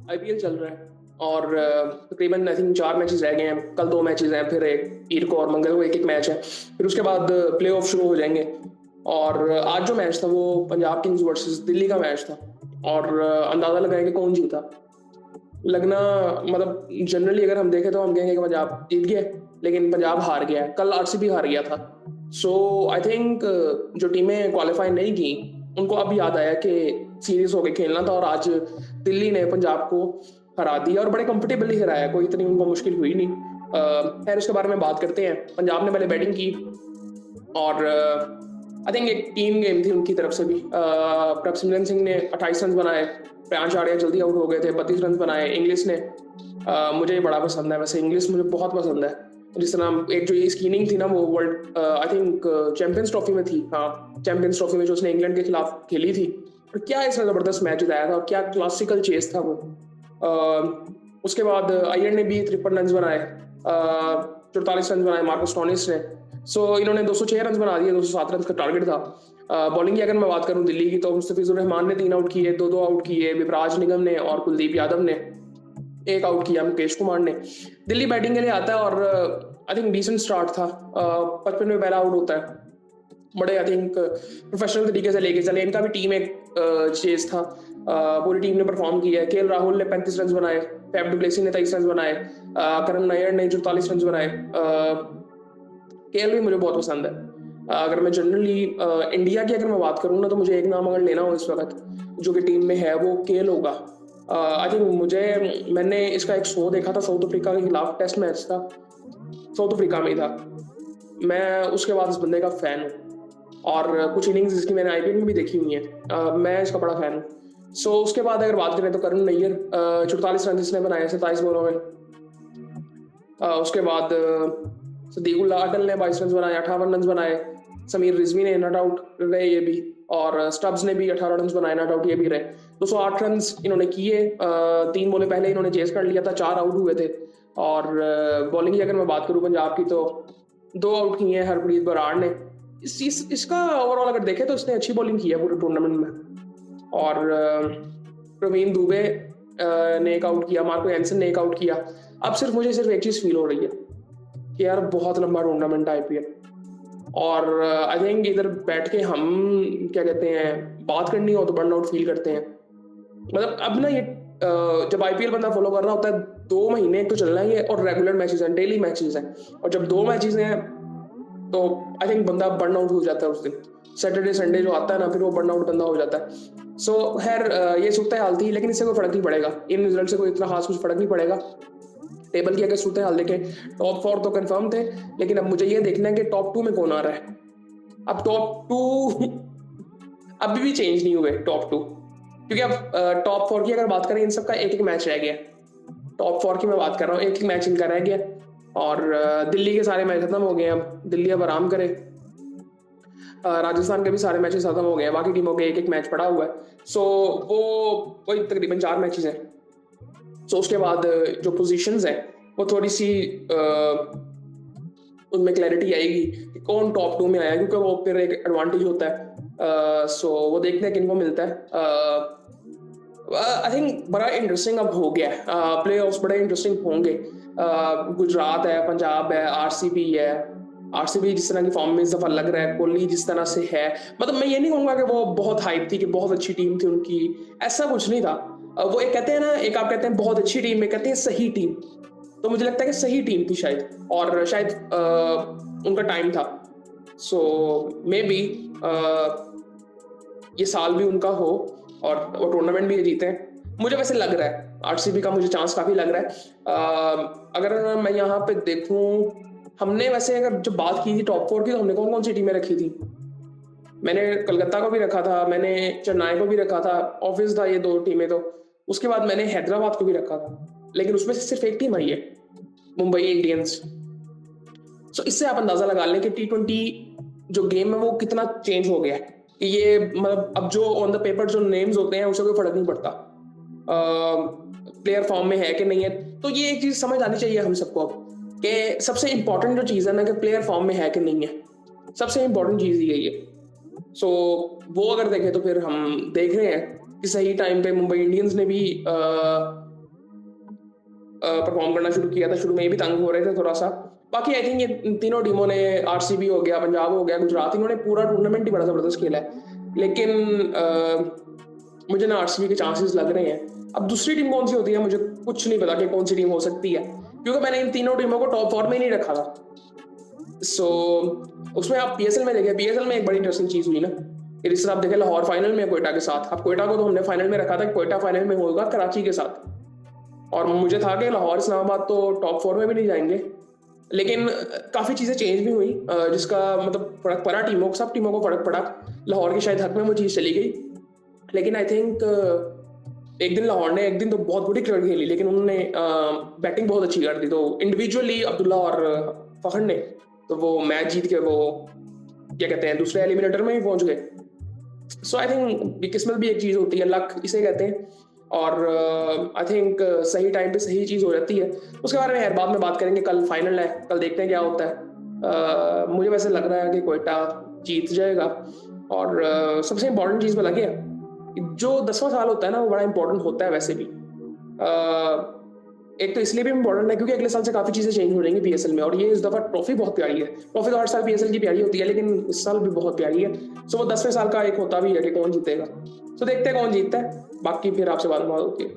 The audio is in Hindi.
आईपीएल चल रहा है और तकरीबन आई थिंक 4 मैचेस रह गए हैं। कल 2 मैचेस हैं, फिर एक ईद को और मंगल को एक एक मैच है। फिर उसके बाद प्ले ऑफ शुरू हो जाएंगे। और आज जो मैच था वो पंजाब किंग्स वर्सेस दिल्ली का मैच था। और अंदाजा लगाएं कि कौन जीता। लगना मतलब जनरली अगर हम देखें तो हम कहेंगे कि पंजाब जीत गया, लेकिन पंजाब हार गया है। कल आरसीबी हार गया था। सो आई थिंक जो टीमें क्वालिफाई नहीं की उनको अब याद आया कि सीरियस होकर खेलना था, और आज दिल्ली ने पंजाब को हरा दिया और बड़े कंफर्टेबली हराया। कोई इतनी उनको मुश्किल हुई नहीं। खैर उसके बारे में बात करते हैं। पंजाब ने पहले बैटिंग की और आई थिंक एक टीम गेम थी उनकी तरफ से भी। प्रभसिमरन सिंह ने 28 रन बनाए, प्रियांश आर्या जल्दी आउट हो गए थे, 32 रन बनाए। इंग्लिश ने मुझे बड़ा पसंद है, वैसे इंग्लिश मुझे बहुत पसंद है। जिस तरह एक जो इसकी इनिंग थी ना वो world I think champions trophy में थी, हाँ चैंपियंस ट्रॉफी में जो उसने इंग्लैंड के खिलाफ खेली थी। और क्या इसने जबरदस्त मैच जिताया था और क्या क्लासिकल चेस था वो। उसके बाद अय्यर ने भी 53 रन बनाए, 44 रन बनाए मार्कस स्टोनिस ने। सो इन्होंने 206 रन बना दिए, 207 रन का टारगेट था। बॉलिंग की अगर मैं बात करूं दिल्ली की, तो मुस्तफिजुर रहमान ने 3 आउट किए, 2-2 आउट किए विपराज निगम ने, और कुलदीप यादव ने 1 आउट किया मुकेश कुमार ने। दिल्ली बैटिंग के लिए आता है और आई थिंक डिसेंट स्टार्ट था। 55 में पहला आउट होता है। बड़े आई थिंक प्रोफेशनल तरीके से लेके चले। इनका भी टीम एक चेज था। पूरी टीम ने परफॉर्म किया है। केएल राहुल ने 35 रन बनाए, फैफ डु प्लेसी ने 23 रन बनाए, करण नायर ने 44 रन बनाए। केएल भी मुझे बहुत पसंद है। अगर मैं जनरली इंडिया की अगर मैं बात करूँ ना, तो मुझे एक नाम अगर लेना हो इस वक्त जो कि टीम में है वो केएल होगा। आई थिंक मैंने इसका एक शो देखा था, साउथ अफ्रीका के खिलाफ टेस्ट मैच था, साउथ अफ्रीका में ही था। मैं उसके बाद इस बंदे का फैन हूँ और कुछ इनिंग्स इसकी मैंने आईपीएल में भी देखी हुई है। मैं इसका बड़ा फैन हूँ। सो उसके बाद अगर बात करें तो करण नैयर 44 रन इसने बनाए 27 बॉलों में। उसके बाद सदीकुल्ला अटल ने 22 रन बनाए, 58 रन बनाए। समीर रिजवी ने नॉट आउट रहे ये भी, और स्टब्स ने भी 18 रन बनाए, नॉट आउट ये भी रहे। 208 रन इन्होंने किए। 3 बॉलें पहले इन्होंने चेस कर लिया था, 4 आउट हुए थे। और बॉलिंग की अगर मैं बात करूं पंजाब की, तो 2 आउट किए हैं हरप्रीत बराड़ ने। इसका ओवरऑल अगर देखें तो इसने अच्छी बॉलिंग की है पूरे टूर्नामेंट में। और प्रवीण दुबे ने 1 आउट किया, मार्को एंसन ने 1 आउट किया। अब मुझे सिर्फ एक चीज फील हो रही है कि यार बहुत लंबा टूर्नामेंट है आईपीएल, और आई थिंक इधर बैठ के हम क्या कहते हैं बात करनी हो तो बर्नआउट फील करते हैं। मतलब अब ना ये जब आईपीएल बंदा फॉलो कर रहा होता है 2 महीने तो चलना ही है, और रेगुलर मैचेस हैं, डेली मैचेस हैं। और जब 2 मैचेस हैं तो आई थिंक बंदा बर्नआउट हो जाता है उस दिन। सैटरडे संडे जो आता है ना, फिर वो बर्नआउट बंदा हो जाता है। सो खैर ये सूरत हाल थी, लेकिन इससे कोई फर्क नहीं पड़ेगा। इन रिजल्ट से कोई इतना खास कुछ फर्क नहीं पड़ेगा। टेबल की अगर सूरत हाल देखें, टॉप 4 तो कंफर्म थे, लेकिन अब मुझे ये देखना है कि टॉप 2 में कौन आ रहा है। अब टॉप 2 अभी भी चेंज नहीं हुए टॉप 2, क्योंकि अब टॉप 4 की अगर बात करें, इन सबका एक एक मैच रह गया। टॉप 4 की मैं बात कर रहा हूँ, एक एक मैच इनका रह गया। और दिल्ली के सारे मैच खत्म हो गए। अब दिल्ली अब आराम करे। राजस्थान के भी सारे मैचेस खत्म हो गए हैं, बाकी टीमों के एक एक मैच पड़ा हुआ है। सो वो वही तकरीबन 4 मैचेस हैं। सो उसके बाद जो पोजीशंस हैं वो थोड़ी सी उनमें क्लैरिटी आएगी कि कौन टॉप 2 में आया, क्योंकि वो फिर एक एडवांटेज होता है। सो वो देखते हैं किनको मिलता है। आई थिंक बड़ा इंटरेस्टिंग अब हो गया है। प्ले ऑफ्स बड़े इंटरेस्टिंग होंगे। गुजरात है, पंजाब है, आरसीबी है। आरसीबी जिस तरह की फॉर्म में इस दफा लग रहा है, कोहली जिस तरह से है, मतलब मैं ये नहीं कहूंगा कि वो बहुत हाइप थी कि बहुत अच्छी टीम थी उनकी, ऐसा कुछ नहीं था। वो एक कहते हैं ना, एक आप कहते हैं बहुत अच्छी टीम, एक कहते हैं सही टीम। तो मुझे लगता है कि सही टीम थी शायद, और शायद उनका टाइम था। सो मे बी ये साल भी उनका हो और वो टूर्नामेंट भी जीते हैं। मुझे वैसे लग रहा है आरसीबी का, मुझे चांस काफी लग रहा है। अगर मैं यहाँ पे देखूं, हमने वैसे अगर जब बात की थी टॉप 4 की, तो हमने कौन कौन सी टीमें रखी थी? मैंने कलकत्ता को भी रखा था, मैंने चेन्नई को भी रखा था, ऑफिस था ये 2 टीमें तो। उसके बाद मैंने हैदराबाद को भी रखा था, लेकिन उसमें से सिर्फ एक टीम आई है, मुंबई इंडियंस। सो इससे आप अंदाजा लगा लें कि T20 जो गेम है वो कितना चेंज हो गया है। कि ये मतलब अब जो ऑन द पेपर जो नेम्स होते हैं उससे कोई फर्क नहीं पड़ता प्लेयर फॉर्म में है कि नहीं है। तो ये एक चीज समझ आनी चाहिए हम सबको अब, कि सबसे इंपॉर्टेंट जो चीज है ना, कि प्लेयर फॉर्म में है कि नहीं है, सबसे इंपॉर्टेंट चीज यही है। सो वो अगर देखें तो फिर हम देख रहे हैं कि सही टाइम पे मुंबई इंडियंस ने भी परफॉर्म करना शुरू किया था। शुरू में ये भी तंग हो रहे थे थोड़ा सा। बाकी आई थिंक ये तीनों टीमों ने, आरसीबी हो गया, पंजाब हो गया, गुजरात, इन्होंने पूरा टूर्नामेंट ही बड़ा ज़बरदस्त खेला है। लेकिन मुझे ना आरसीबी के चांसेस लग रहे हैं। अब दूसरी टीम कौन सी होती है मुझे कुछ नहीं पता कि कौन सी टीम हो सकती है, क्योंकि मैंने इन तीनों टीमों को टॉप 4 में ही नहीं रखा था। सो उसमें आप पीएसएल में देखें, पीएसएल में एक बड़ी इंटरेस्टिंग चीज़ हुई ना, कि जिस तरह आप देखें लाहौर फाइनल में कोयटा के साथ। अब कोयटा को तो हमने फाइनल में रखा था, कोयटा फाइनल में होगा कराची के साथ, और मुझे था कि लाहौर इस्लामाबाद तो टॉप 4 में भी नहीं जाएंगे। लेकिन काफ़ी चीज़ें चेंज भी हुई, जिसका मतलब फ़र्क पड़ा टीमों को, सब टीमों को फ़र्क पड़ा। लाहौर के शायद हक में वो चीज़ चली गई, लेकिन आई थिंक एक दिन लाहौर ने एक दिन तो बहुत बुरी क्रिकेट खेली, लेकिन उन्होंने बैटिंग बहुत अच्छी कर दी। तो इंडिविजुअली अब्दुल्ला और फ़खर ने तो वो मैच जीत के वो क्या कहते हैं दूसरे एलिमिनेटर में ही पहुंच गए। सो आई थिंक किस्मत भी एक चीज़ होती है, लक इसे कहते हैं। और आई थिंक सही टाइम पे सही चीज़ हो जाती है। उसके बारे में यार बाद में बात करेंगे, कल फाइनल है, कल देखते हैं क्या होता है। मुझे वैसे लग रहा है कि कोयटा जीत जाएगा। और सबसे इम्पोर्टेंट चीज़ में लगे जो 10वां साल होता है ना, वो बड़ा इंपॉर्टेंट होता है वैसे भी। एक तो इसलिए भी इम्पोर्टेंट है क्योंकि अगले साल से काफ़ी चीज़ें चेंज हो जाएंगी पीएसएल में, और ये इस दफ़ा ट्रॉफी बहुत प्यारी है। ट्रॉफी तो हर साल पीएसएल की प्यारी होती है, लेकिन इस साल भी बहुत प्यारी है। सो वो 10वें साल का एक होता भी है कि कौन जीतेगा। सो देखते हैं कौन जीतता है, बाकी फिर आपसे बात होती है।